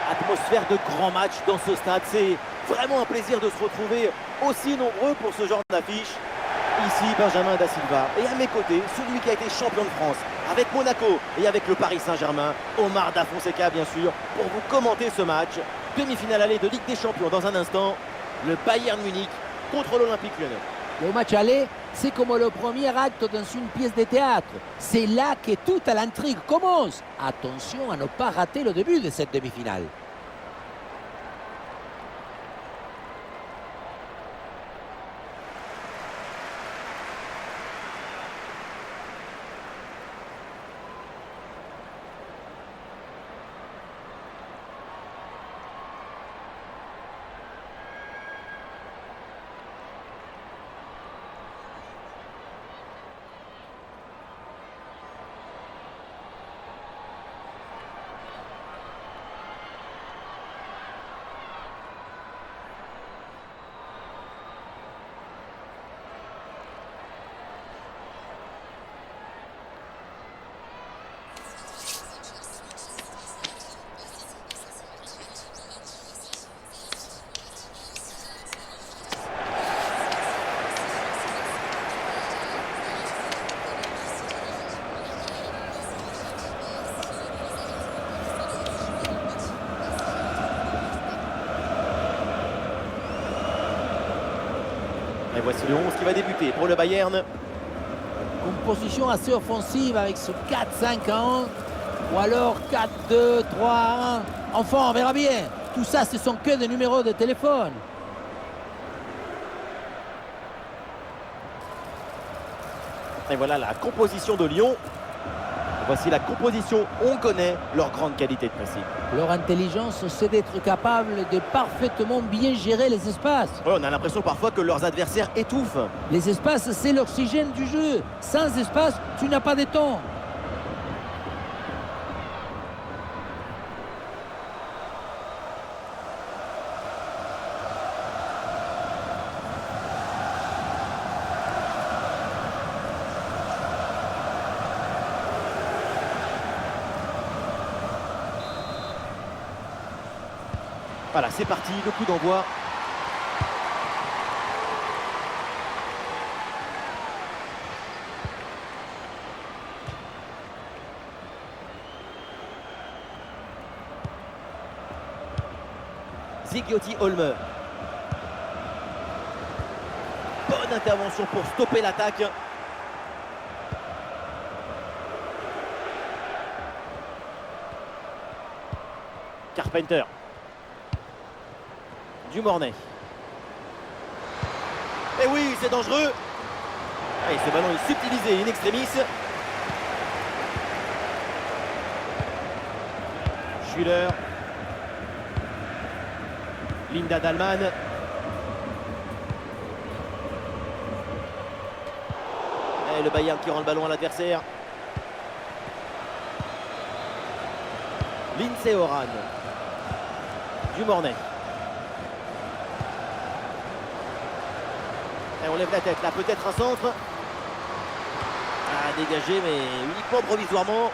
Atmosphère de grand match dans ce stade. C'est vraiment un plaisir de se retrouver aussi nombreux pour ce genre d'affiche. Ici, Benjamin Da Silva. Et à mes côtés, celui qui a été champion de France avec Monaco et avec le Paris Saint-Germain, Omar Da Fonseca, bien sûr, pour vous commenter ce match. Demi-finale aller de Ligue des Champions dans un instant. Le Bayern Munich contre l'Olympique Lyonnais. Le match aller, c'est comme le premier acte dans une pièce de théâtre. C'est là que toute l'intrigue commence. Attention à ne pas rater le début de cette demi-finale. Et voici le 11 qui va débuter pour le Bayern. Composition assez offensive avec ce 4-5-1 ou alors 4-2-3-1. Enfin, on verra bien. Tout ça, ce sont que des numéros de téléphone. Et voilà la composition de Lyon. Voici la composition. On connaît leur grande qualité de pressing. Leur intelligence, c'est d'être capable de parfaitement bien gérer les espaces. Ouais, on a l'impression parfois que leurs adversaires étouffent. Les espaces, c'est l'oxygène du jeu. Sans espace, tu n'as pas de temps. Voilà, c'est parti, le coup d'envoi. Zigiotti Holmer. Bonne intervention pour stopper l'attaque. Carpenter. Du Mornay. Et oui, c'est dangereux. Et ce ballon est subtilisé in extremis. Schüller. Linda Dalman. Et le Bayern qui rend le ballon à l'adversaire. Lindsay Oran. Du Mornay. Et on lève la tête là, peut-être un centre. Ah, dégagé, mais uniquement provisoirement.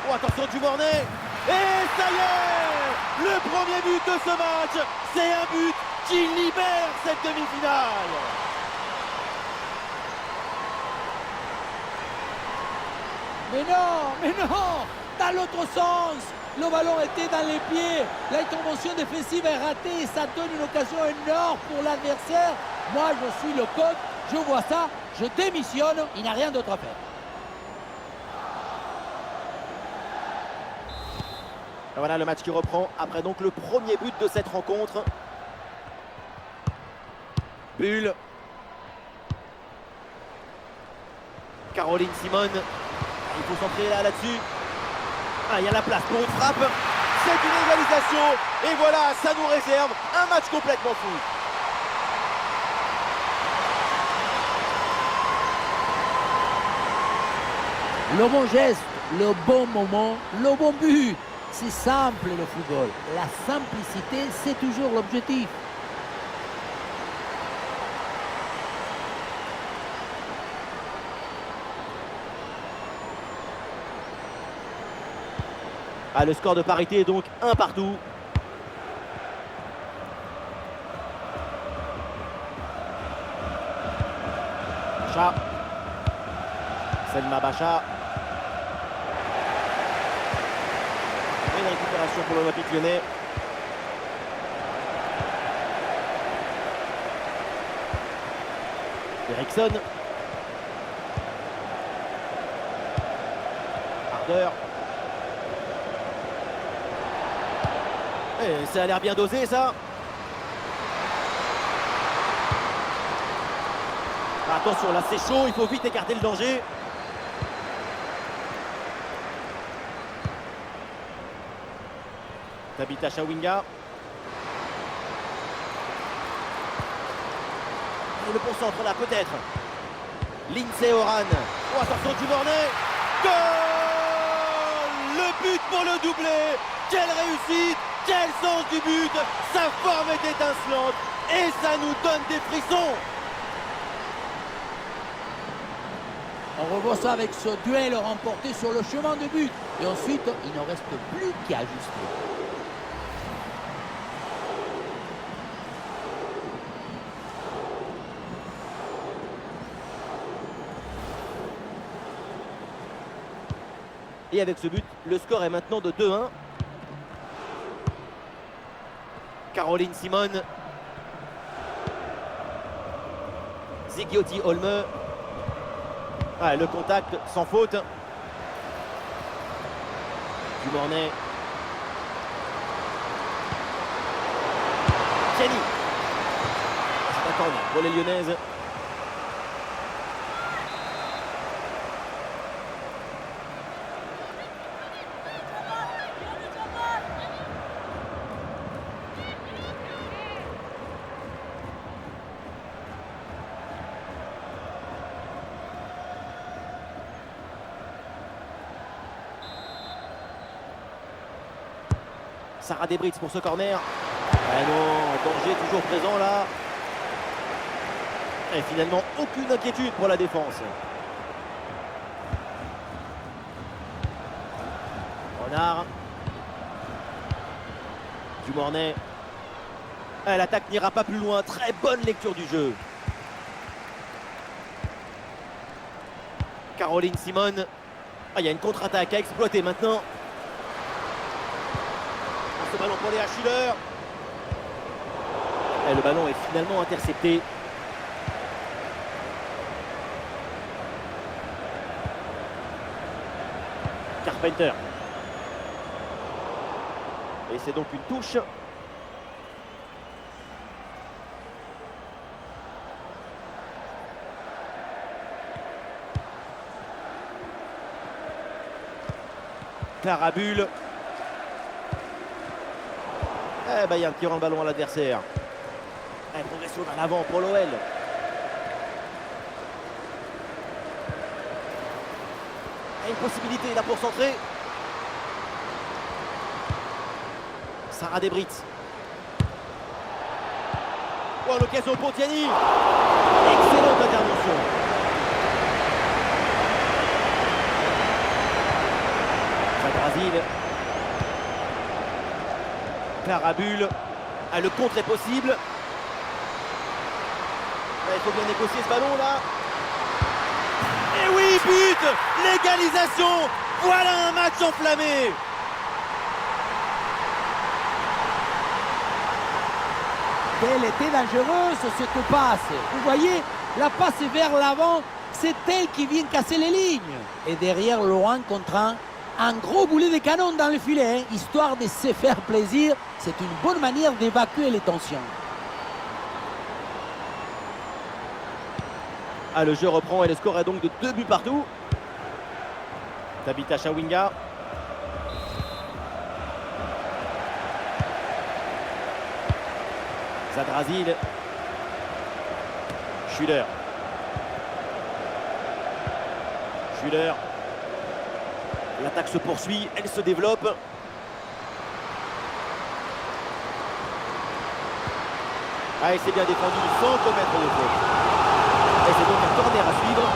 Oh, attention du Mornay. Et ça y est, le premier but de ce match. C'est un but qui libère cette demi-finale. Mais non, dans l'autre sens. Le ballon était dans les pieds. L'intervention défensive est ratée et ça donne une occasion énorme pour l'adversaire. Moi, je suis le coach, je vois ça, je démissionne, il n'a rien d'autre à faire. Voilà le match qui reprend après donc le premier but de cette rencontre. Bulle. Caroline Simone. Il faut s'entrer là-dessus. Ah, il y a la place pour une frappe. C'est une égalisation. Et voilà, ça nous réserve un match complètement fou. Le bon geste, le bon moment, le bon but. C'est simple le football. La simplicité, c'est toujours l'objectif. Ah, le score de parité est donc 1 partout. Bacha. Selma Bacha. Une récupération pour l'Olympique Lyonnais. Eriksson. Ardeur. Et ça a l'air bien dosé, ça. Attention, là c'est chaud, il faut vite écarter le danger. Tabitha Chawinga. Et le bon centre là, peut-être. Lindsay Oran. Oh, attention du Mornay. Goal! Le but pour le doublé. Quelle réussite! Quel sens du but! Sa forme est étincelante et ça nous donne des frissons. On revoit ça avec ce duel remporté sur le chemin de but. Et ensuite, il ne reste plus qu'à ajuster. Et avec ce but, le score est maintenant de 2-1. Caroline Simon. Zigiotti Olme. Ah, le contact sans faute. Du Mornay. Gianni. C'est un corner pour les Lyonnaises. Sarah Debritz pour ce corner. Ah non, danger toujours présent là. Et finalement, aucune inquiétude pour la défense. Renard. Du Mornay. Ah, l'attaque n'ira pas plus loin. Très bonne lecture du jeu. Caroline Simon. Ah, il y a une contre-attaque à exploiter maintenant. Ce ballon pour Léa Schüller. Et le ballon est finalement intercepté. Carpenter. Et c'est donc une touche. Clara Bull. Eh ben, il y a un qui rend le ballon à l'adversaire. Progression vers l'avant pour l'OL. Une possibilité là pour centrer. Sarah Debritz. Oh, l'occasion pour Tiani. Excellente intervention. Brasil. Clara Bull. Ah, le contre est possible. Il faut bien négocier ce ballon là. Et oui, but! L'égalisation! Voilà un match enflammé! Quelle était dangereuse cette passe. Vous voyez, la passe est vers l'avant. C'est elle qui vient casser les lignes. Et derrière, Laurent contraint un gros boulet de canon dans le filet, histoire de se faire plaisir. C'est une bonne manière d'évacuer les tensions. Ah, le jeu reprend et le score est donc de 2 buts partout. Tabitha Chawinga. Zadrazil. Schüller. Schüller. L'attaque se poursuit, elle se développe. Ah, et c'est bien défendu sans commettre de faute. Et c'est donc un corner à suivre.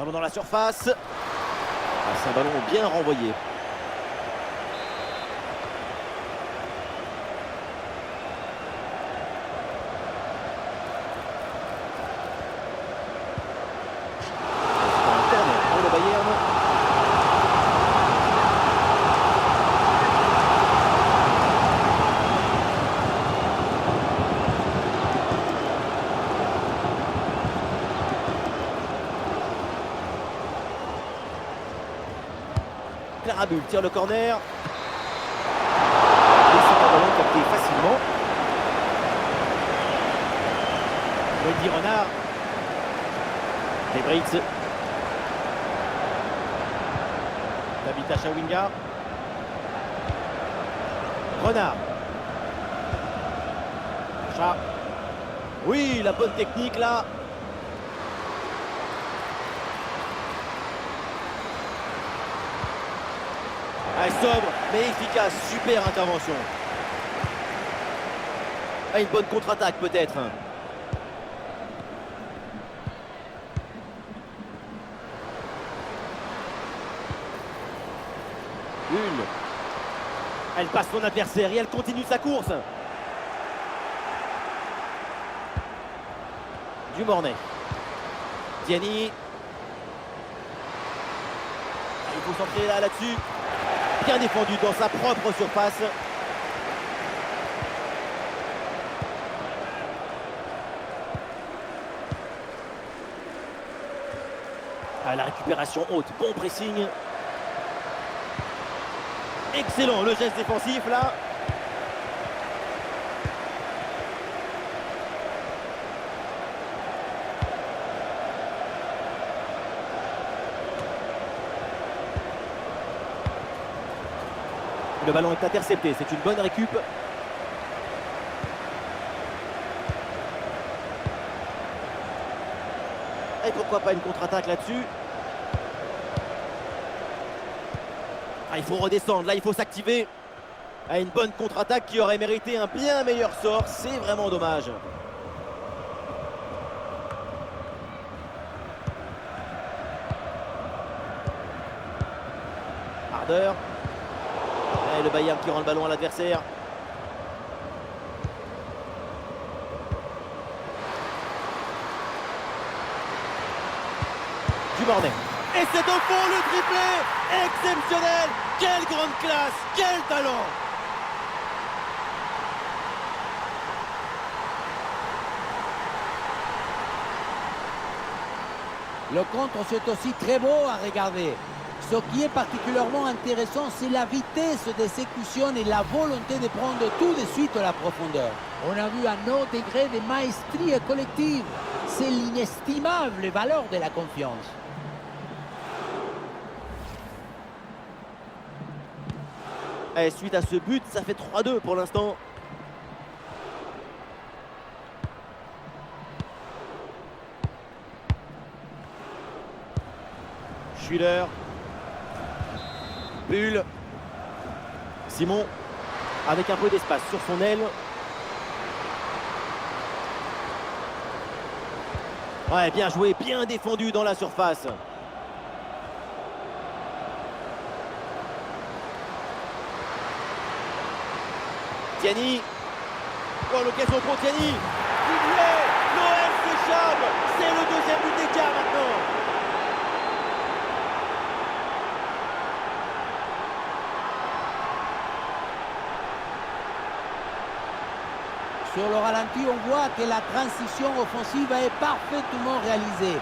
Ballon dans la surface. Ah, c'est un ballon bien renvoyé. C'est un corner pour le Bayern. Clarabul tire le corner. Et c'est un ballon capté facilement. Wendy Renard. Debritz. Tabitha Chawinga. Renard. Chat. Oui, la bonne technique là. Ah, sobre mais efficace, super intervention. Ah, une bonne contre-attaque peut-être. Une. Elle passe son adversaire et elle continue sa course. Dumornay. Diani. Il faut centrer là-dessus. Bien défendu dans sa propre surface. Ah, la récupération haute, bon pressing. Excellent le geste défensif là. Le ballon est intercepté, c'est une bonne récup. Et pourquoi pas une contre-attaque là-dessus. Ah, il faut redescendre, là il faut s'activer. Ah, une bonne contre-attaque qui aurait mérité un bien meilleur sort, c'est vraiment dommage. Ardeur. Et le Bayern qui rend le ballon à l'adversaire. Dumornay. Et c'est au fond le triplé. Exceptionnel. Quelle grande classe. Quel talent. Le contre, c'est aussi très beau à regarder. Ce qui est particulièrement intéressant, c'est la vitesse d'exécution et la volonté de prendre tout de suite la profondeur. On a vu un haut degré de maestrie collective. C'est l'inestimable valeur de la confiance. Et suite à ce but, ça fait 3-2 pour l'instant. Schüller. Bull. Simon. Avec un peu d'espace sur son aile. Ouais, bien joué, bien défendu dans la surface. Diani. Oh, l'occasion pour Diani. Doublé. L'OM s'échappe. C'est le deuxième but d'écart maintenant. Sur le ralenti, on voit que la transition offensive est parfaitement réalisée.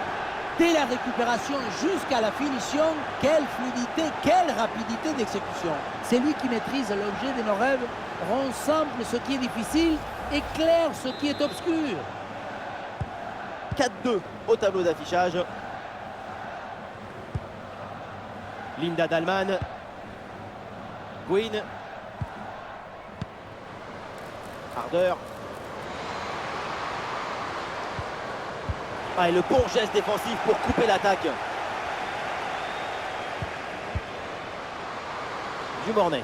Dès la récupération jusqu'à la finition, quelle fluidité, quelle rapidité d'exécution. C'est lui qui maîtrise l'objet de nos rêves, rend simple ce qui est difficile, éclaire ce qui est obscur. 4-2 au tableau d'affichage. Linda Dalman. Queen. Ardeur. Ah, et le bon geste défensif pour couper l'attaque. Dumornay.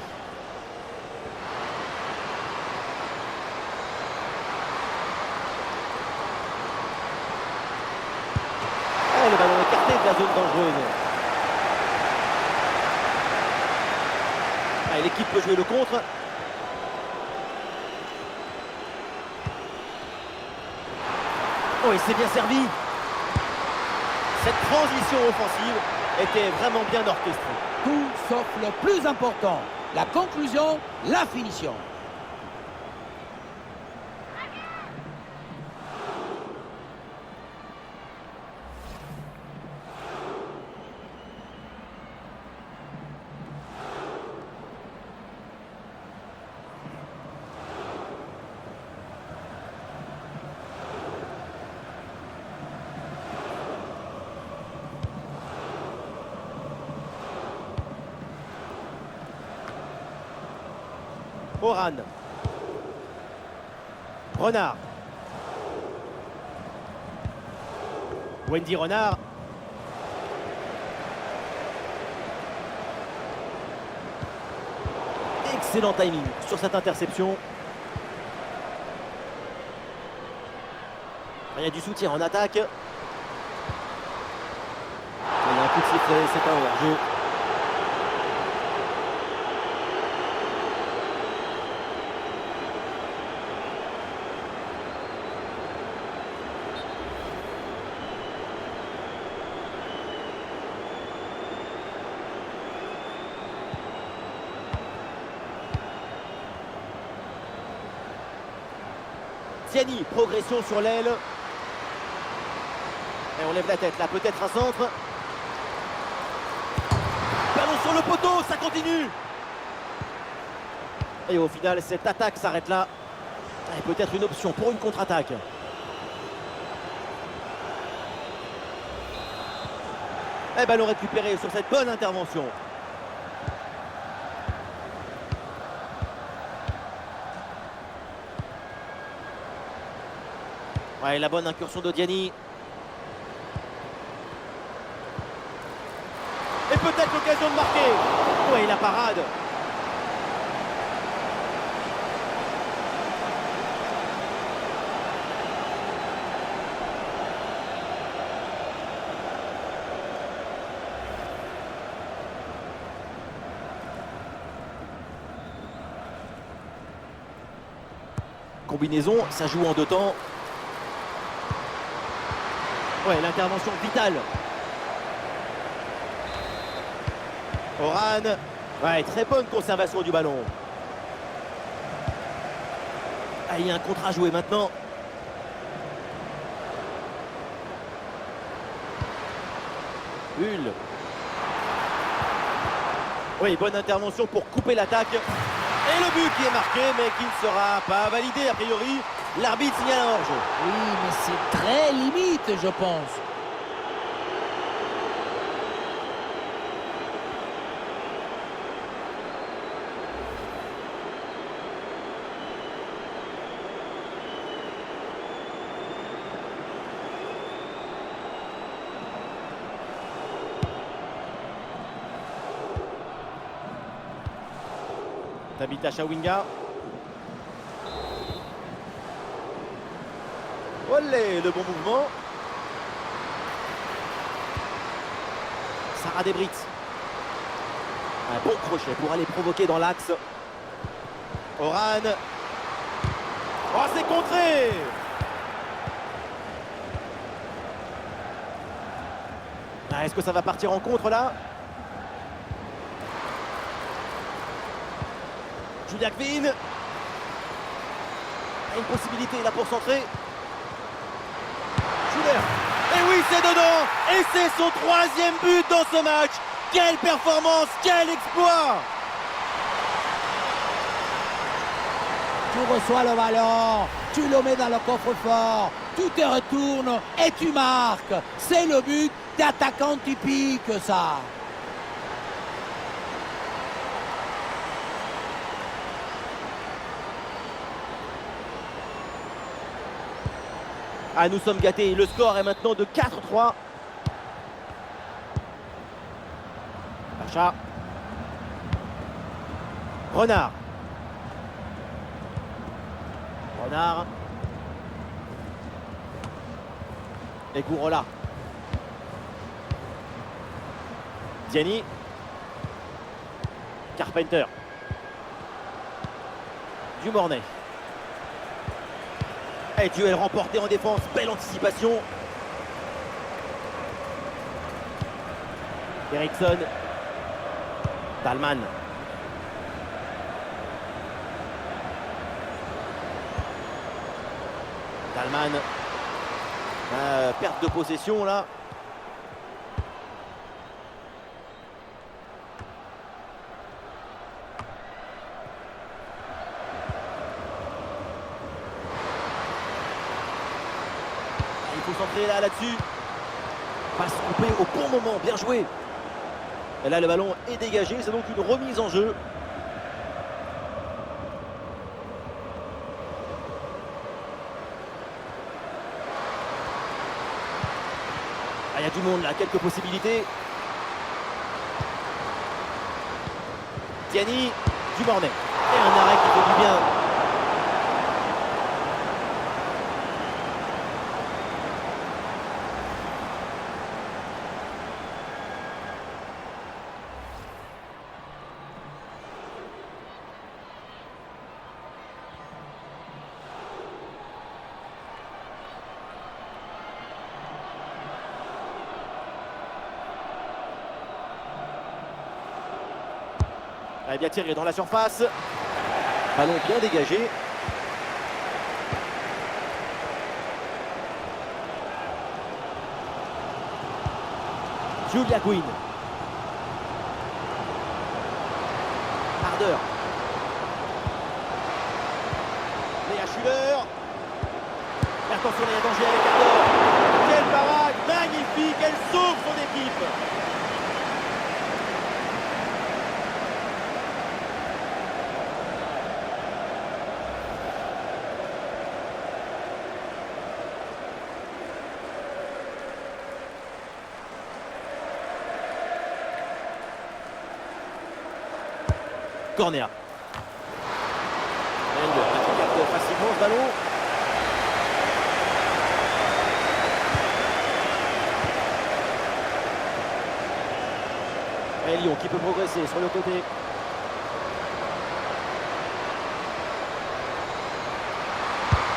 Ah, le ballon écarté la zone dangereuse. Allez, l'équipe peut jouer le contre. Oh, il s'est bien servi. Cette transition offensive était vraiment bien orchestrée. Tout sauf le plus important, la conclusion, la finition. Oran. Renard. Wendy Renard. Excellent timing sur cette interception. Il y a du soutien en attaque. Il y a un coup de sifflet, c'est un hors-jeu. Tiani, progression sur l'aile. Et on lève la tête, là peut-être un centre. Ballon sur le poteau, ça continue. Et au final, cette attaque s'arrête là. Et peut-être une option pour une contre-attaque. Et ballon récupéré sur cette bonne intervention. Ouais, la bonne incursion d'Odiani. Et peut-être l'occasion de marquer. Ouais, la parade. Combinaison, ça joue en deux temps. Ouais, l'intervention vitale. Oran. Ouais, très bonne conservation du ballon. Ah, il y a un contre à jouer maintenant. Hull. Oui, bonne intervention pour couper l'attaque. Et le but qui est marqué, mais qui ne sera pas validé a priori. L'arbitre signale un hors-jeu. Oui, mais c'est très limite, je pense. Tabitha Chawinga. Olé, le bon mouvement. Sarah Debrit. Un bon crochet pour aller provoquer dans l'axe. Oran. Oh, c'est contré. Ah, est-ce que ça va partir en contre là? Julia Kvin. Une possibilité là pour centrer. Schuler. Et oui, c'est dedans. Et c'est son 3e but dans ce match. Quelle performance, quel exploit. Tu reçois le ballon, tu le mets dans le coffre-fort, tu te retournes et tu marques. C'est le but d'attaquant typique, ça. Ah, nous sommes gâtés. Le score est maintenant de 4-3. Pacha. Renard. Renard. Et Gourola. Diani. Carpenter. Dumornay. Et duel remporté en défense. Belle anticipation. Eriksson. Thalmann. Thalmann. Perte de possession là. Il faut centrer là-dessus. Passe coupée au bon moment, bien joué. Et là le ballon est dégagé, c'est donc une remise en jeu. Ah, il y a du monde là, quelques possibilités. Diani, Dumornay. Et un arrêt qui fait du bien. Allez, bien tiré dans la surface. Ballon bien dégagé. Julia Quinn. Harder. Léa Schuller. Attention, il y a danger avec Harder. Quelle parade magnifique. Elle sauve son équipe. Corner. Elle capte facilement ce ballon. Et Lyon qui peut progresser sur le côté.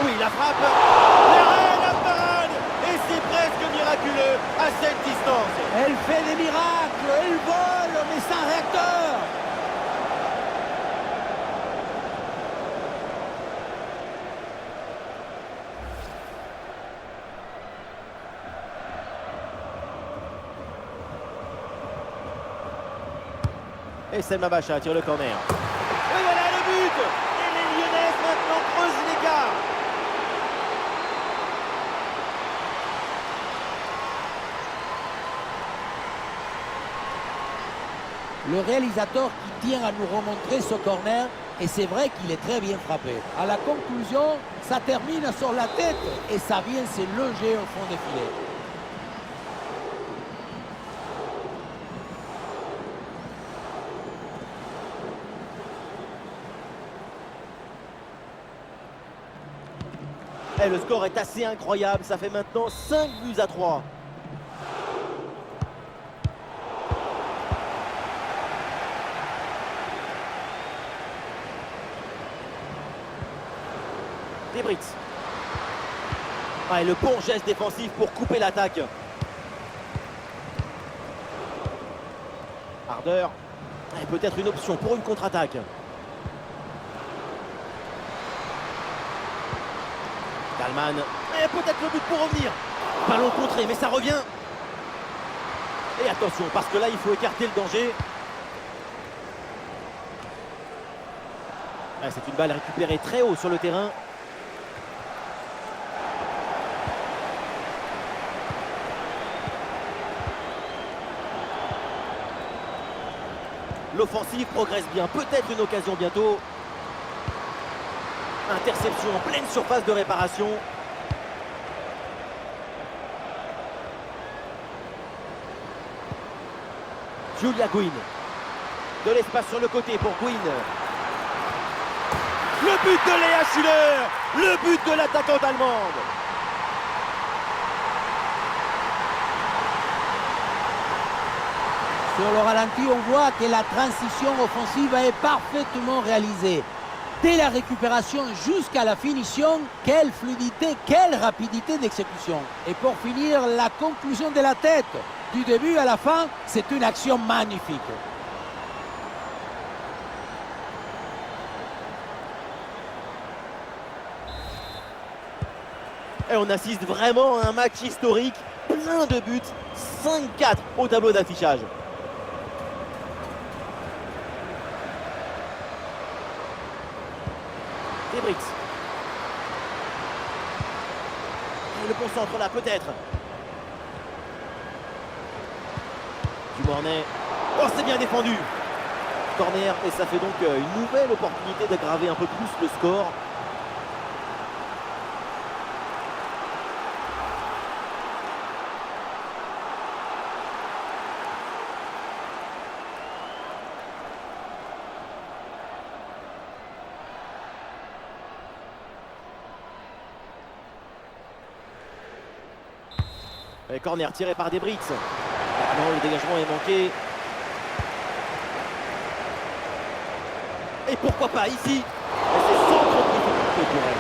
Oui, la frappe. L'arrêt, la parade. Et c'est presque miraculeux à cette distance. Elle fait des miracles, elle vole, mais sans réacteur. Et Selma Bacha tire le corner. Et voilà le but. Et les Lyonnaises maintenant creusent l'écart. Le réalisateur qui tient à nous remontrer ce corner, et c'est vrai qu'il est très bien frappé. À la conclusion, ça termine sur la tête et ça vient se loger au fond des filets. Et le score est assez incroyable, ça fait maintenant 5-3. Debritz. Ah, et le bon geste défensif pour couper l'attaque. Harder. Et peut-être une option pour une contre-attaque. Thalmann. Et peut-être le but pour revenir. Ballon contré, mais ça revient. Et attention, parce que là, il faut écarter le danger. Ah, c'est une balle récupérée très haut sur le terrain. L'offensive progresse bien. Peut-être une occasion bientôt. Interception en pleine surface de réparation. Julia Quinn. De l'espace sur le côté pour Quinn. Le but de Léa Schuller. Le but de l'attaquante allemande. Sur le ralenti, on voit que la transition offensive est parfaitement réalisée. Dès la récupération jusqu'à la finition, quelle fluidité, quelle rapidité d'exécution. Et pour finir, la conclusion de la tête. Du début à la fin, c'est une action magnifique. Et on assiste vraiment à un match historique, plein de buts, 5-4 au tableau d'affichage. Debrix. Et le concentre là, peut-être. Dumornay. Oh, c'est bien défendu. Corner, et ça fait donc une nouvelle opportunité d'aggraver un peu plus le score. Et corner tiré par Debrix. Non, le dégagement est manqué. Et pourquoi pas ici? Et c'est sans trop de difficulté pour elle.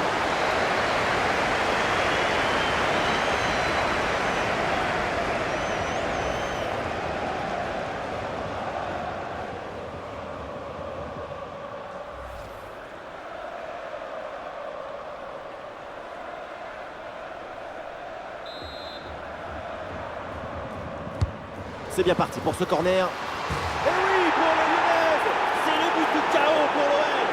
C'est bien parti pour ce corner. Et oui, pour le Lyonnais, c'est le but du chaos pour l'OL.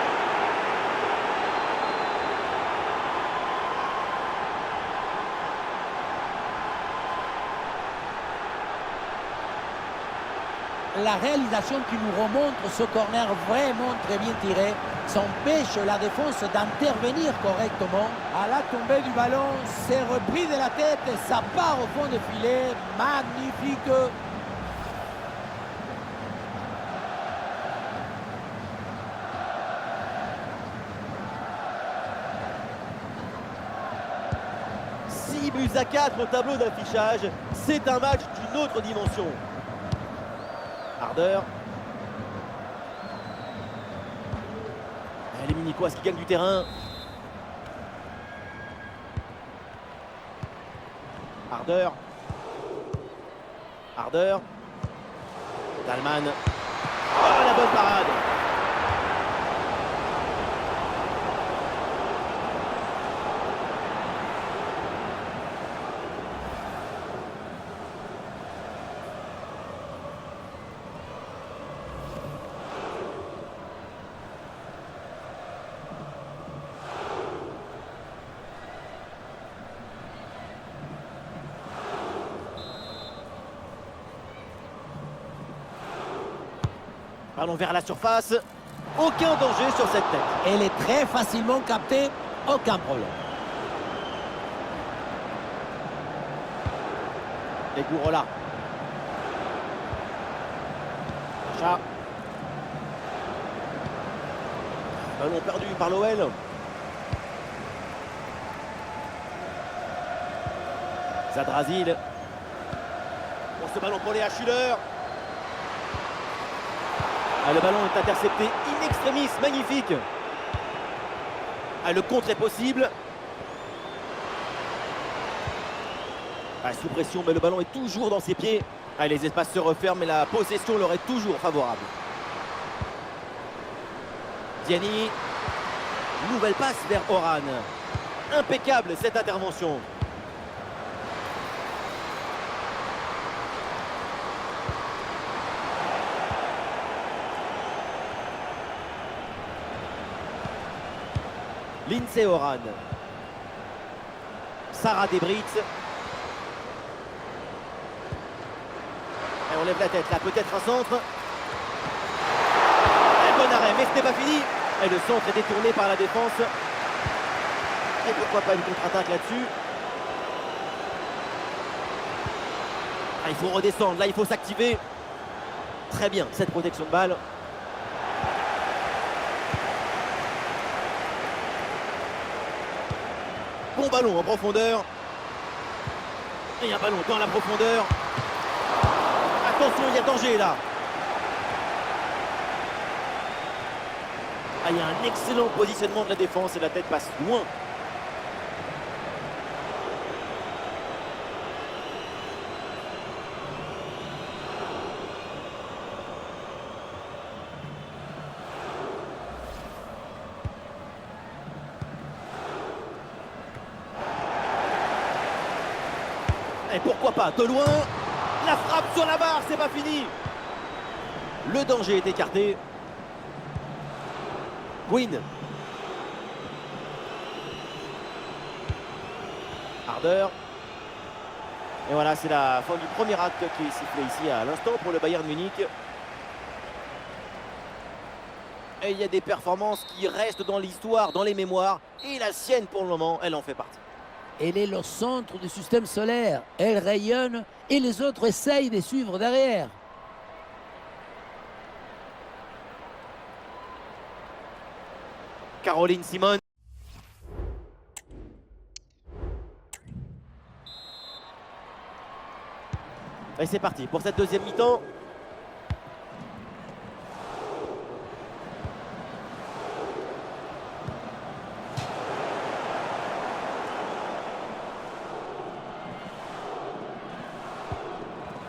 La réalisation qui nous remontre ce corner vraiment très bien tiré, ça empêche la défense d'intervenir correctement. À la tombée du ballon, c'est repris de la tête et ça part au fond du filet. Magnifique! Buts à 4 au tableau d'affichage, c'est un match d'une autre dimension. Harder. Les Munichois qui gagnent du terrain. Harder. Harder. Dalman. Oh, la bonne parade. Ballon vers la surface. Aucun danger sur cette tête. Elle est très facilement captée, aucun problème. Et Gourola. Chat. Ballon perdu par l'OL. Zadrazil. Pour ce ballon collé à Schüller. Ah, le ballon est intercepté in extremis, magnifique. Ah, le contre est possible. Ah, sous pression, mais le ballon est toujours dans ses pieds. Ah, les espaces se referment, mais la possession leur est toujours favorable. Diani. Nouvelle passe vers Oran. Impeccable cette intervention. Lindsay Oran. Sarah Debrix. Et on lève la tête là, peut-être un centre. Un bon arrêt, mais ce n'est pas fini. Et le centre est détourné par la défense. Et pourquoi pas une contre-attaque là-dessus. Ah, il faut redescendre, là il faut s'activer. Très bien, cette protection de balle. Bon ballon en profondeur. Et un ballon dans la profondeur. Attention, il y a danger là. Ah, il y a un excellent positionnement de la défense et la tête passe loin. Et pourquoi pas, de loin, la frappe sur la barre, c'est pas fini. Le danger est écarté. Quinn. Harder. Et voilà, c'est la fin du premier acte qui est sifflé ici à l'instant pour le Bayern Munich. Et il y a des performances qui restent dans l'histoire, dans les mémoires. Et la sienne, pour le moment, elle en fait partie. Elle est le centre du système solaire. Elle rayonne et les autres essayent de suivre derrière. Caroline Simone. Et c'est parti pour cette deuxième mi-temps.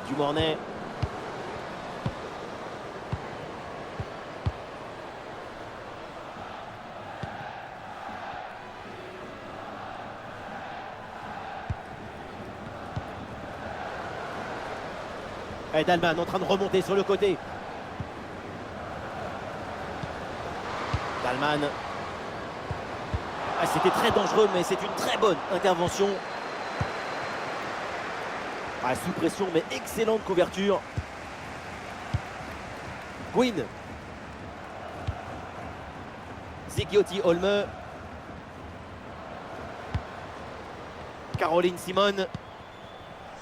Dumornay. Et Dalman en train de remonter sur le côté. Dalman. Ah, c'était très dangereux, mais c'est une très bonne intervention. Ah, sous pression, mais excellente couverture. Quinn. Zigiotti Holme. Caroline Simone.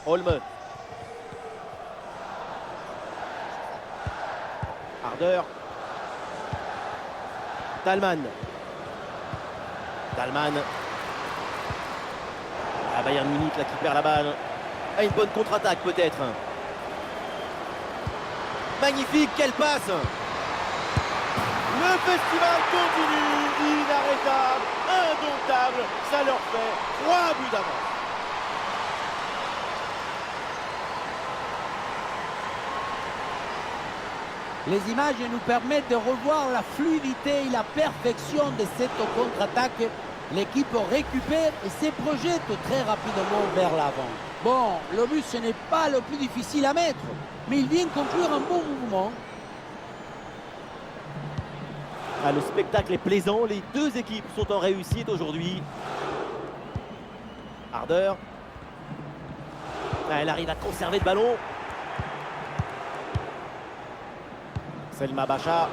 Holme. Harder. Dalman. Dalman. Ah, Bayern Munich là qui perd la balle. Ah, une bonne contre-attaque peut-être. Magnifique, quelle passe. Le festival continue, inarrêtable, indomptable. Ça leur fait 3 buts d'avance. Les images nous permettent de revoir la fluidité et la perfection de cette contre-attaque. L'équipe récupère et se projette très rapidement vers l'avant. Bon, le but, ce n'est pas le plus difficile à mettre, mais il vient conclure un bon mouvement. Ah, le spectacle est plaisant, les deux équipes sont en réussite aujourd'hui. Harder. Ah, elle arrive à conserver le ballon. Selma Bacha.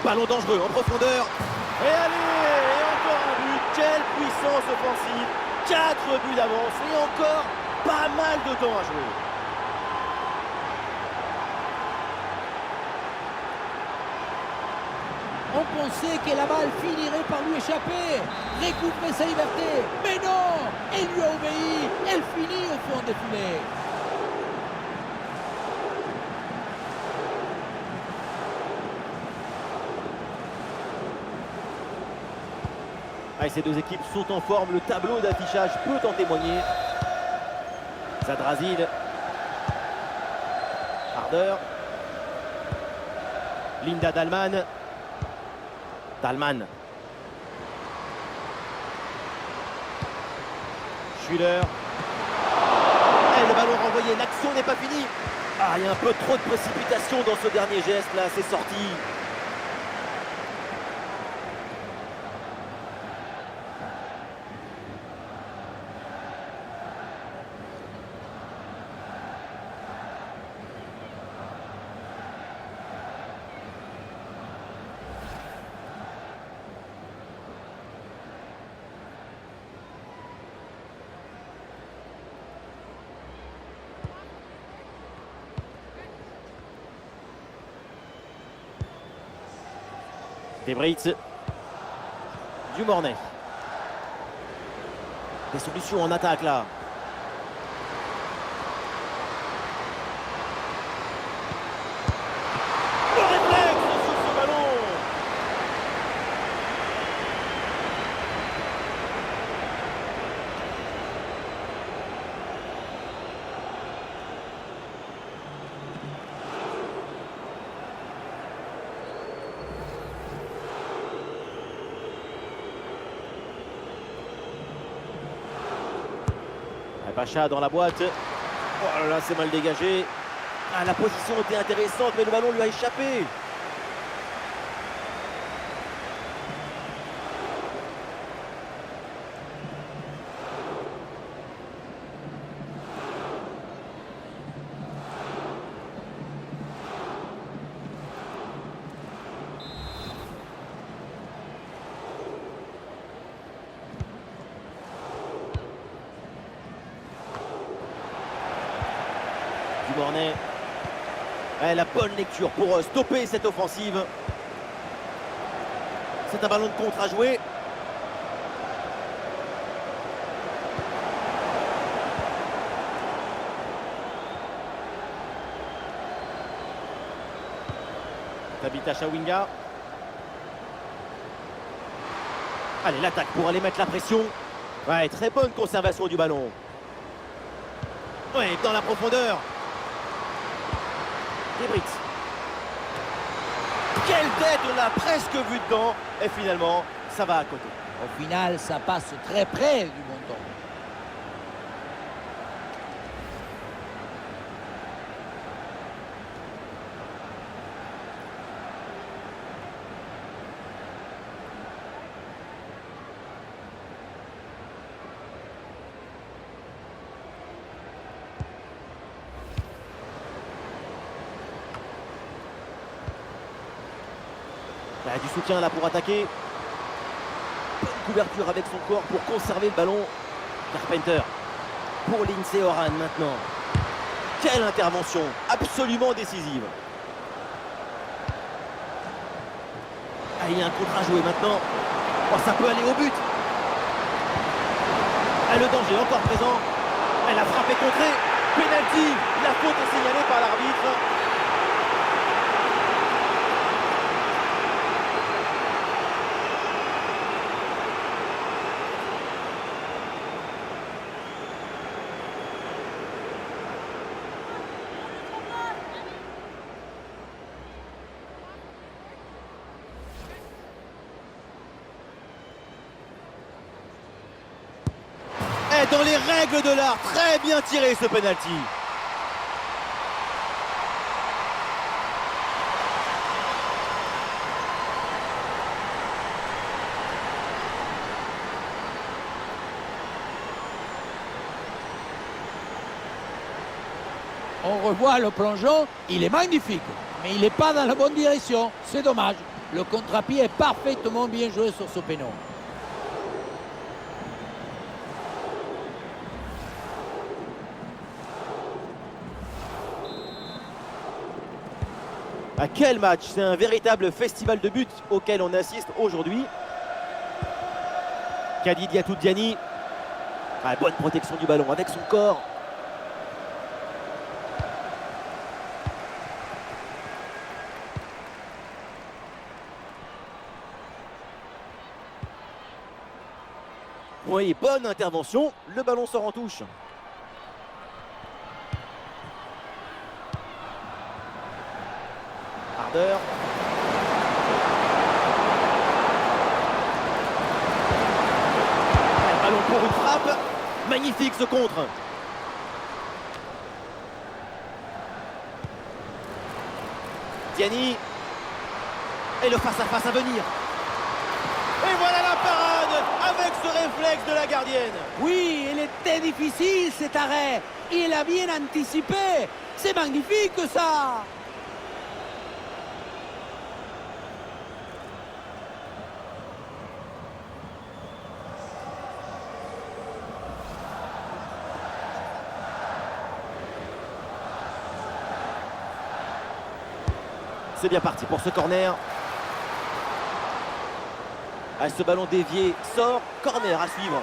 Ballon dangereux en profondeur. Et allez, et encore un but. Quelle puissance offensive. 4 buts d'avance et encore pas mal de temps à jouer. On pensait que la balle finirait par lui échapper, récupérer sa liberté. Mais non, elle lui a obéi, elle finit au fond des filets. Ah, ces deux équipes sont en forme, le tableau d'affichage peut en témoigner. Zadrazil. Harder. Linda Dalman. Dalman. Schüller. Et le ballon renvoyé, l'action n'est pas finie. Ah, il y a un peu trop de précipitation dans ce dernier geste là, c'est sorti. Debritz. Dumornay. Des solutions en attaque là. Pacha dans la boîte. Oh là là, c'est mal dégagé. Ah, la position était intéressante, mais le ballon lui a échappé. Mornay. Ouais, la bonne lecture pour stopper cette offensive. C'est un ballon de contre à jouer. Tabitha Chawinga. Allez, l'attaque pour aller mettre la pression. Ouais, très bonne conservation du ballon. Ouais, dans la profondeur. Britt. Quelle tête, on l'a presque vu dedans. Et finalement, ça va à côté. Au final, ça passe très près du montant. Il y a du soutien là pour attaquer. Bonne couverture avec son corps pour conserver le ballon. Carpenter pour Lindsay Horan maintenant. Quelle intervention absolument décisive. Ah, il y a un contre à jouer maintenant. Oh, ça peut aller au but. Ah, le danger encore présent. Elle a frappé contrée. Penalty. La faute est signalée par l'arbitre. Dans les règles de l'art, très bien tiré ce penalty. On revoit le plongeon, il est magnifique, mais il n'est pas dans la bonne direction. C'est dommage. Le contre-pied est parfaitement bien joué sur ce péno. À quel match! C'est un véritable festival de buts auquel on assiste aujourd'hui. Kadidiatou Diani. Ah, bonne protection du ballon avec son corps. Oui, bonne intervention. Le ballon sort en touche. Harder. Le ballon pour une frappe. Magnifique ce contre. Diani. Et le face-à-face à venir. Et voilà la parade avec ce réflexe de la gardienne. Oui, il était difficile cet arrêt. Il a bien anticipé. C'est magnifique ça. C'est bien parti pour ce corner. Ah, ce ballon dévié sort. Corner à suivre.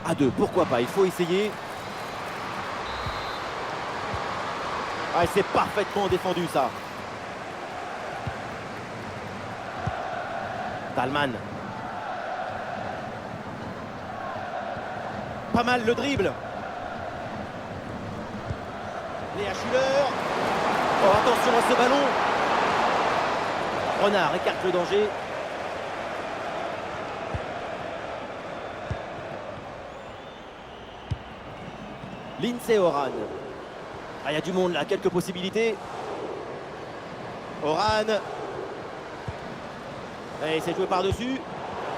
À deux, pourquoi pas, il faut essayer. Ah, c'est parfaitement défendu ça. Thalmann. Pas mal le dribble. Léa Schuller. Oh, attention à ce ballon. Renard écarte le danger. Lindsay Oran. Ah, il y a du monde là, quelques possibilités. Oran. Et c'est joué par-dessus.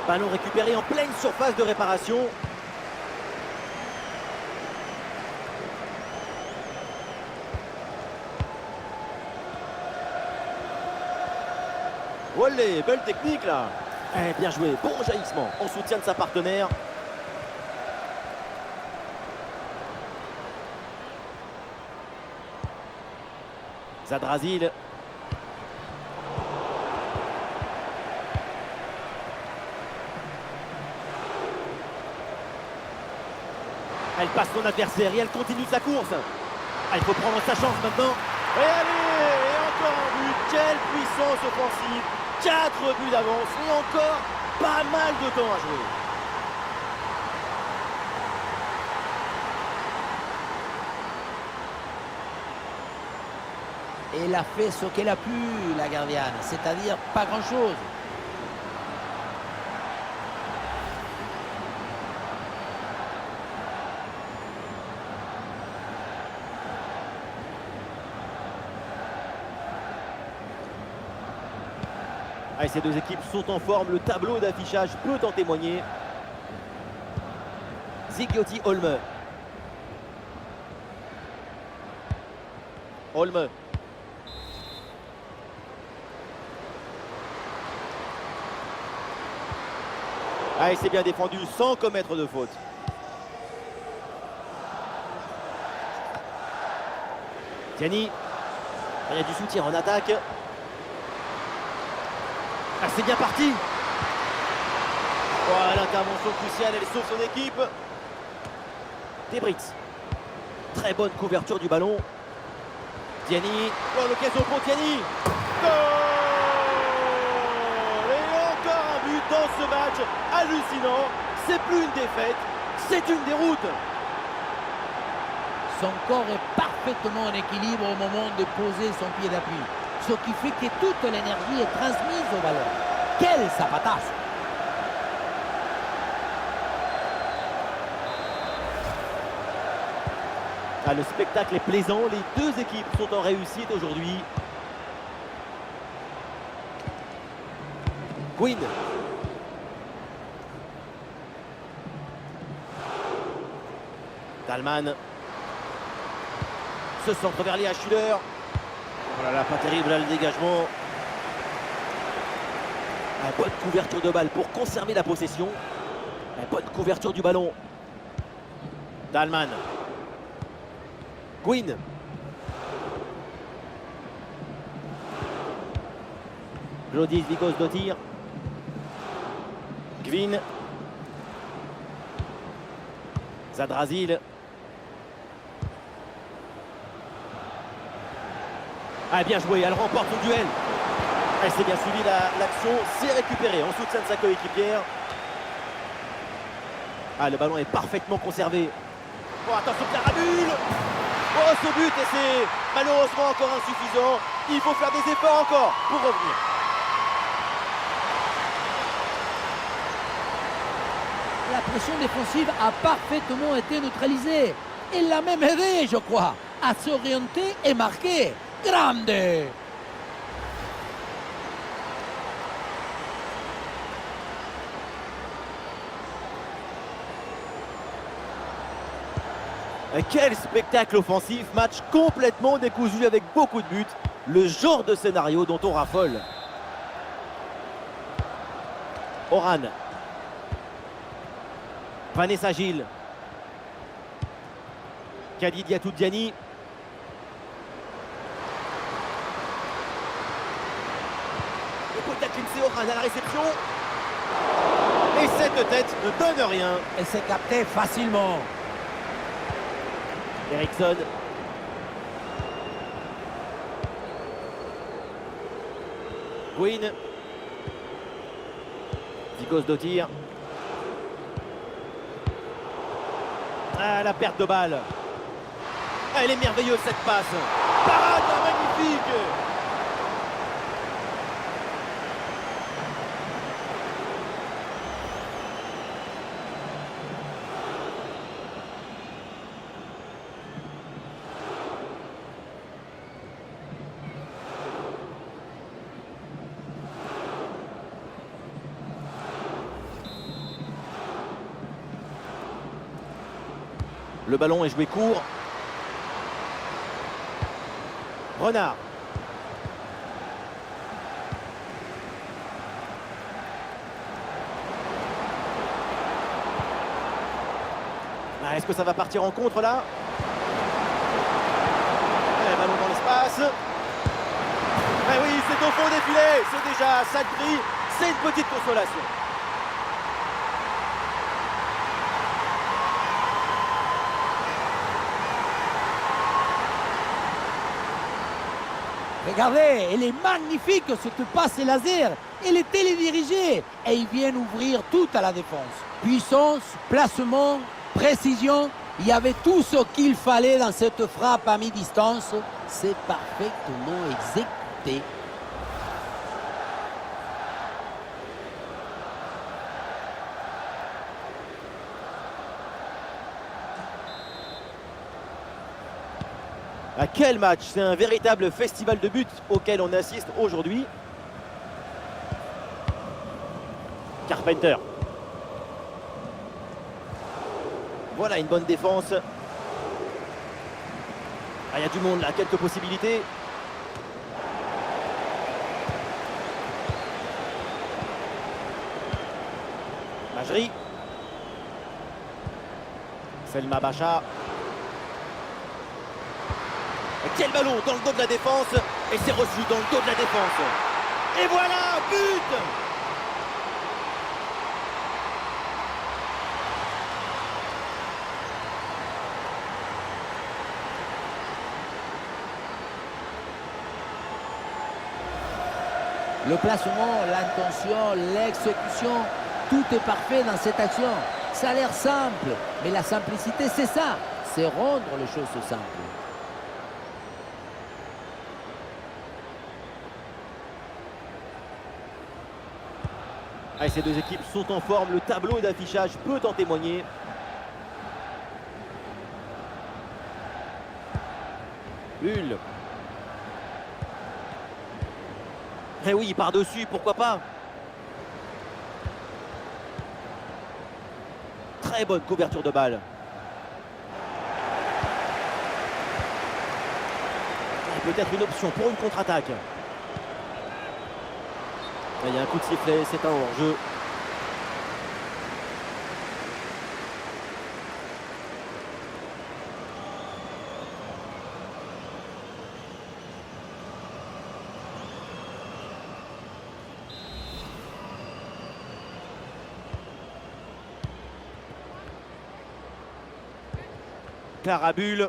Ballon récupéré en pleine surface de réparation. Olé, belle technique là. Bien joué, bon jaillissement en soutien de sa partenaire. Zadrazil. Elle passe son adversaire et elle continue sa course. Ah, il faut prendre sa chance maintenant. Et allez, et encore un but. Quelle puissance offensive. 4 buts d'avance et encore pas mal de temps à jouer. Et elle a fait ce qu'elle a pu, la gardienne, c'est-à-dire pas grand-chose. Ah, ces deux équipes sont en forme, le tableau d'affichage peut en témoigner. Zigiotti Olme. Olme. Ah, et c'est bien défendu sans commettre de faute. Tiani. Il y a du soutien en attaque. Ah, c'est bien parti. Voilà, l'intervention cruciale, elle sauve son équipe. Debrit. Très bonne couverture du ballon. Tiani. Oh, l'occasion pour Tiani. Goal! Et encore un but dans ce match. Hallucinant. C'est plus une défaite, c'est une déroute. Son corps est parfaitement en équilibre au moment de poser son pied d'appui. Ce qui fait que toute l'énergie est transmise au ballon. Quel zapatasse! Ah, le spectacle est plaisant, les deux équipes sont en réussite aujourd'hui. Quinn. Dalman. Ce centre vers Léa Schuller. Oh là là, pas terrible là le dégagement. Bonne couverture de balle pour conserver la possession. Bonne couverture du ballon. Dalman. Quinn. Glodis Vigos-Dottir. Gwyn. Zadrazil. Ah, bien joué, elle remporte le duel. Elle s'est bien suivi l'action, c'est récupéré en soutien de sa coéquipière. Ah, le ballon est parfaitement conservé. Oh, attention, Carabule. Oh, ce but, et c'est malheureusement encore insuffisant. Il faut faire des efforts encore pour revenir. La pression défensive a parfaitement été neutralisée. Elle l'a même aidé, je crois, à s'orienter et marquer. Grande! Et quel spectacle offensif, match complètement décousu avec beaucoup de buts. Le genre de scénario dont on raffole. Oran. Vanessa Gilles. Kadi Diatou-Diani. Et peut-être Lindsay Oran à la réception. Et cette tête ne donne rien. elle s'est captée facilement. Eriksson. Quinn. Vigos-Dottir. Ah, la perte de balle. Elle est merveilleuse cette passe. Parade magnifique. Le ballon est joué court. Renard. Ah, est-ce que ça va partir en contre là? Le ballon dans l'espace. Ah oui, c'est au fond des filets. C'est déjà ça de prix. C'est une petite consolation. Regardez, elle est magnifique cette passe laser. Elle est télédirigée et ils viennent ouvrir toute à la défense. Puissance, placement, précision. Il y avait tout ce qu'il fallait dans cette frappe à mi-distance. C'est parfaitement exécuté. Ah, quel match! C'est un véritable festival de buts auquel on assiste aujourd'hui. Carpenter. Voilà une bonne défense. Ah, il y a du monde là, quelques possibilités. Majri. Selma Bacha. Quel ballon dans le dos de la défense. Et c'est reçu dans le dos de la défense. Et voilà, but! Le placement, l'intention, l'exécution, tout est parfait dans cette action. Ça a l'air simple, mais la simplicité, c'est ça. C'est rendre les choses simples. Ah, ces deux équipes sont en forme, le tableau d'affichage peut en témoigner. Hull. Eh oui, par-dessus, pourquoi pas. Très bonne couverture de balle. Peut-être une option pour une contre-attaque. Il y a un coup de sifflet, c'est un hors-jeu. Carabule.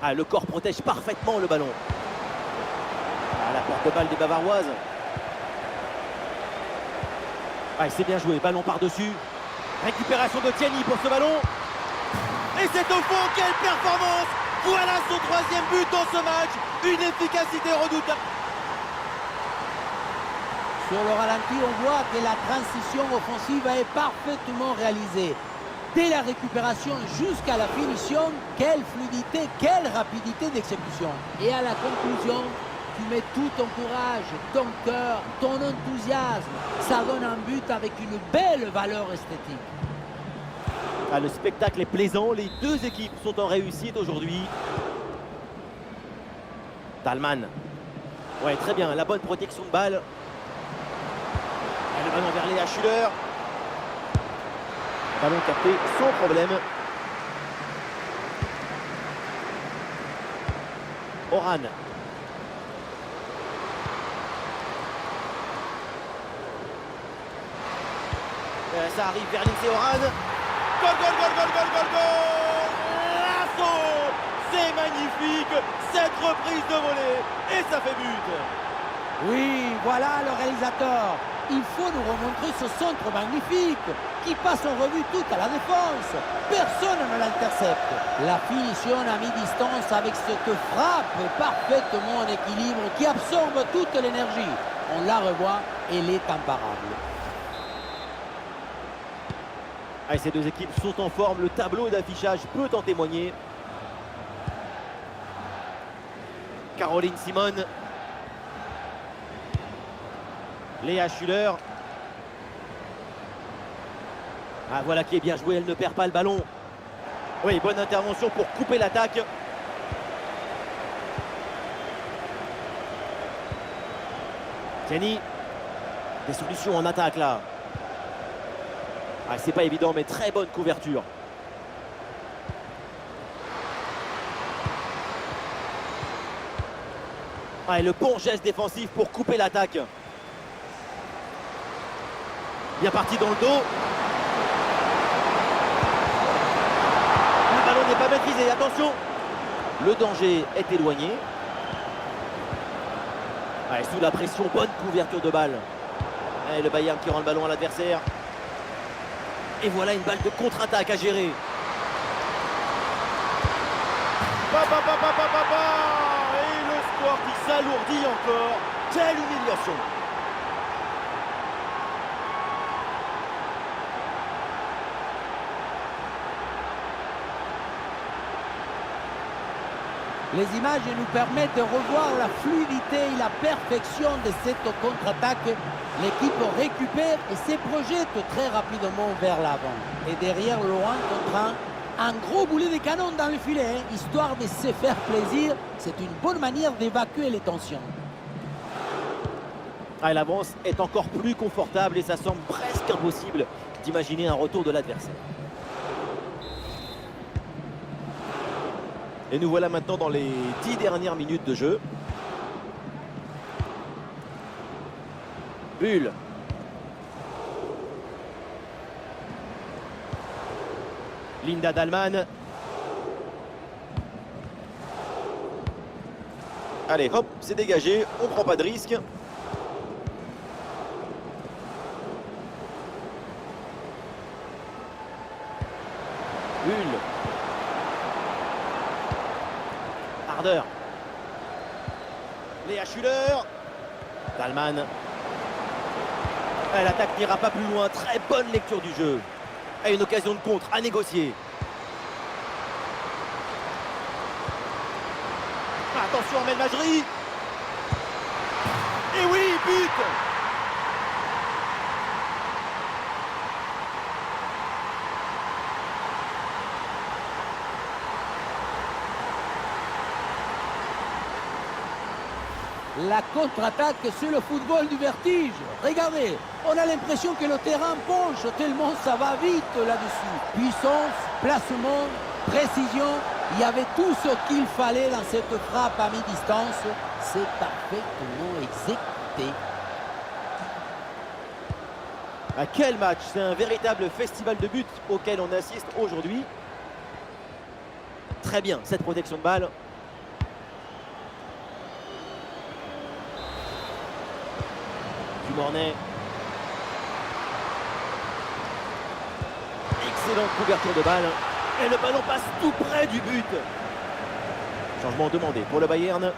Ah, le corps protège parfaitement le ballon. Ah, la porte-balle des Bavaroises. Ah, c'est bien joué, ballon par-dessus. Récupération de Tiani pour ce ballon. Et c'est au fond, quelle performance! Voilà son troisième but dans ce match. Une efficacité redoutable. Sur le ralenti, on voit que la transition offensive est parfaitement réalisée. Dès la récupération jusqu'à la finition, quelle fluidité, quelle rapidité d'exécution. Et à la conclusion, tu mets tout ton courage, ton cœur, ton enthousiasme. Ça donne un but avec une belle valeur esthétique. Ah, le spectacle est plaisant, les deux équipes sont en réussite aujourd'hui. Thalmann. Ouais, très bien, la bonne protection de balle. Et le ballon vers Léa Schuller. Ballon capté sans problème. Oran. Ça arrive vers Lindsay Oran. Goal, goal, goal, goal, goal, goal, goal! L'assaut! C'est magnifique! Cette reprise de volée! Et ça fait but! Oui, voilà le réalisateur. Il faut nous remontrer ce centre magnifique qui passe en revue toute la défense. Personne ne l'intercepte. La finition à mi-distance avec cette frappe parfaitement en équilibre qui absorbe toute l'énergie. On la revoit, elle est imparable. Ah, ces deux équipes sont en forme, le tableau d'affichage peut en témoigner. Caroline Simone. Léa Schuller. Ah, voilà qui est bien joué, elle ne perd pas le ballon. Oui, bonne intervention pour couper l'attaque. Jenny, des solutions en attaque là. Ah, c'est pas évident, mais très bonne couverture. Ah, et le bon geste défensif pour couper l'attaque. Bien parti dans le dos. Le ballon n'est pas maîtrisé, attention. Le danger est éloigné. Ah, et sous la pression, bonne couverture de balle. Et le Bayern qui rend le ballon à l'adversaire. Et voilà une balle de contre-attaque à gérer. Et le score qui s'alourdit encore. Quelle humiliation! Les images nous permettent de revoir la fluidité et la perfection de cette contre-attaque. L'équipe récupère et se projette très rapidement vers l'avant. Et derrière, loin contre un gros boulet de canon dans le filet, histoire de se faire plaisir. C'est une bonne manière d'évacuer les tensions. Ah, l'avance est encore plus confortable et ça semble presque impossible d'imaginer un retour de l'adversaire. Et nous voilà maintenant dans les 10 dernières minutes de jeu. Bull. Linda Dahlmann. Allez, hop, c'est dégagé. On prend pas de risque. Bull. Harder. Léa Schuller. Dahlmann. L'attaque n'ira pas plus loin. Très bonne lecture du jeu. Et une occasion de contre à négocier. Attention, Amel Majri. Et oui, but. La contre-attaque, c'est le football du vertige. Regardez, on a l'impression que le terrain penche tellement ça va vite là-dessus. Puissance, placement, précision, il y avait tout ce qu'il fallait dans cette frappe à mi-distance. C'est parfaitement exécuté. À quel match! C'est un véritable festival de buts auquel on assiste aujourd'hui. Très bien, cette protection de balle. Mornay. Excellente couverture de balle. Et le ballon passe tout près du but. Changement demandé pour le Bayern.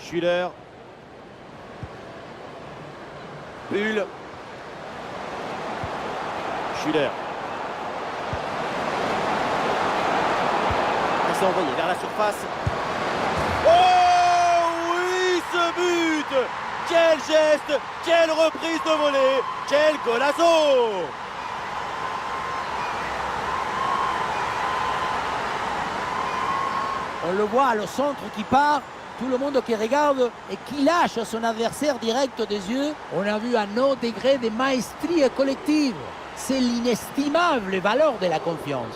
Schuller. Bull. Schuller. Il s'est envoyé vers la surface. Oh oui, ce but! Quel geste! Quelle reprise de volée! Quel golazo! On le voit, le centre qui part. Tout le monde qui regarde et qui lâche son adversaire direct des yeux. On a vu un haut degré de maestrie collective. C'est l'inestimable valeur de la confiance.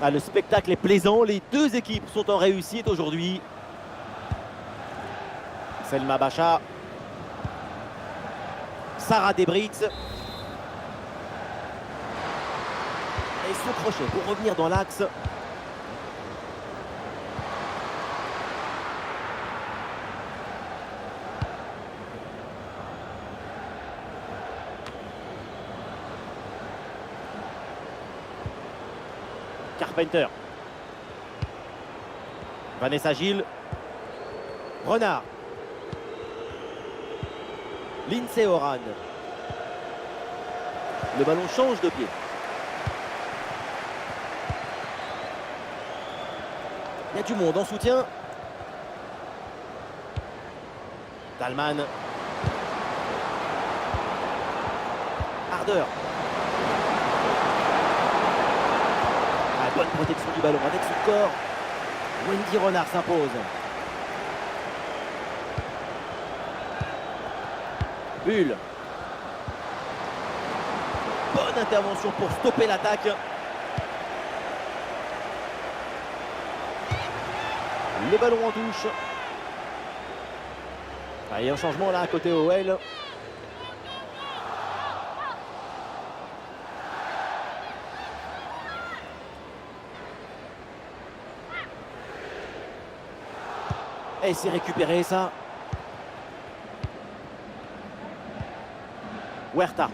Ah, le spectacle est plaisant, les deux équipes sont en réussite aujourd'hui. Selma Bacha. Sarah Debritz. Et son crochet pour revenir dans l'axe. Carpenter. Vanessa Gilles. Renard. Lindsay Oran. Le ballon change de pied. Il y a du monde en soutien. Talman. Ardeur. Bonne protection du ballon avec son corps. Wendy Renard s'impose. Bulle. Bonne intervention pour stopper l'attaque. Le ballon en touche. Ah, il y a un changement là à côté OL. Et c'est récupéré ça. Huerta.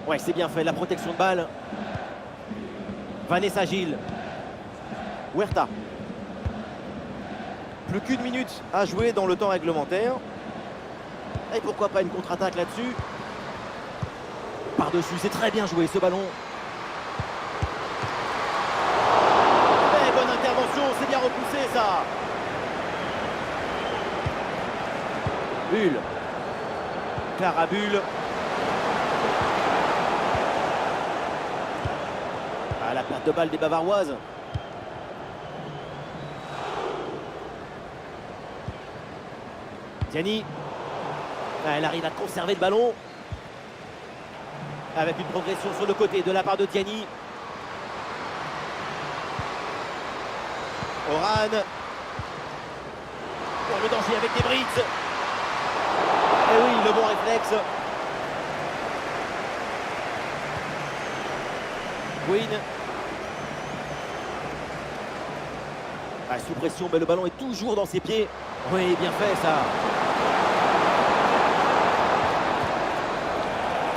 Ouais, c'est bien fait, la protection de balle. Vanessa Gilles. Huerta. Plus qu'une minute à jouer dans le temps réglementaire. Et pourquoi pas une contre-attaque là-dessus. Par-dessus, c'est très bien joué ce ballon. Et bonne intervention, c'est bien repoussé ça. Bulle. Clara Bulle. Ah, la perte de balle des Bavaroises. Diani. Ah, elle arrive à conserver le ballon. Avec une progression sur le côté de la part de Diani. Oran. Pour le danger avec Debritz. Et oui, le bon réflexe. Queen. Ah, sous pression, mais le ballon est toujours dans ses pieds. Oui, bien fait ça.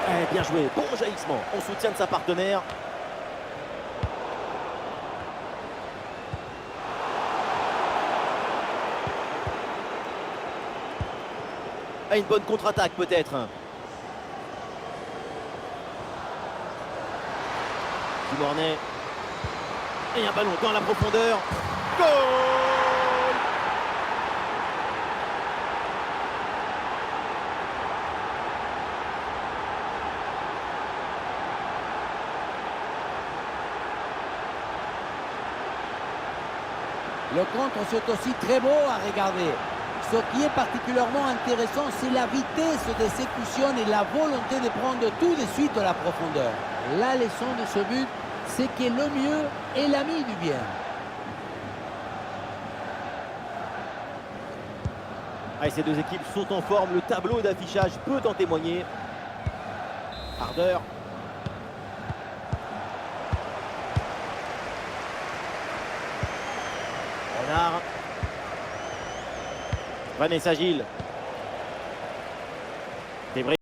Eh, bien joué, bon jaillissement. On soutient de sa partenaire. Ah, une bonne contre-attaque peut-être. Dumornay. Et un ballon dans la profondeur. Goal! Le contre, c'est aussi très beau à regarder. Ce qui est particulièrement intéressant, c'est la vitesse d'exécution et la volonté de prendre tout de suite de la profondeur. La leçon de ce but, c'est que le mieux est l'ami du bien. Ah, ces deux équipes sont en forme, le tableau d'affichage peut en témoigner. Ardeur. Renard. Vanessa Gilles.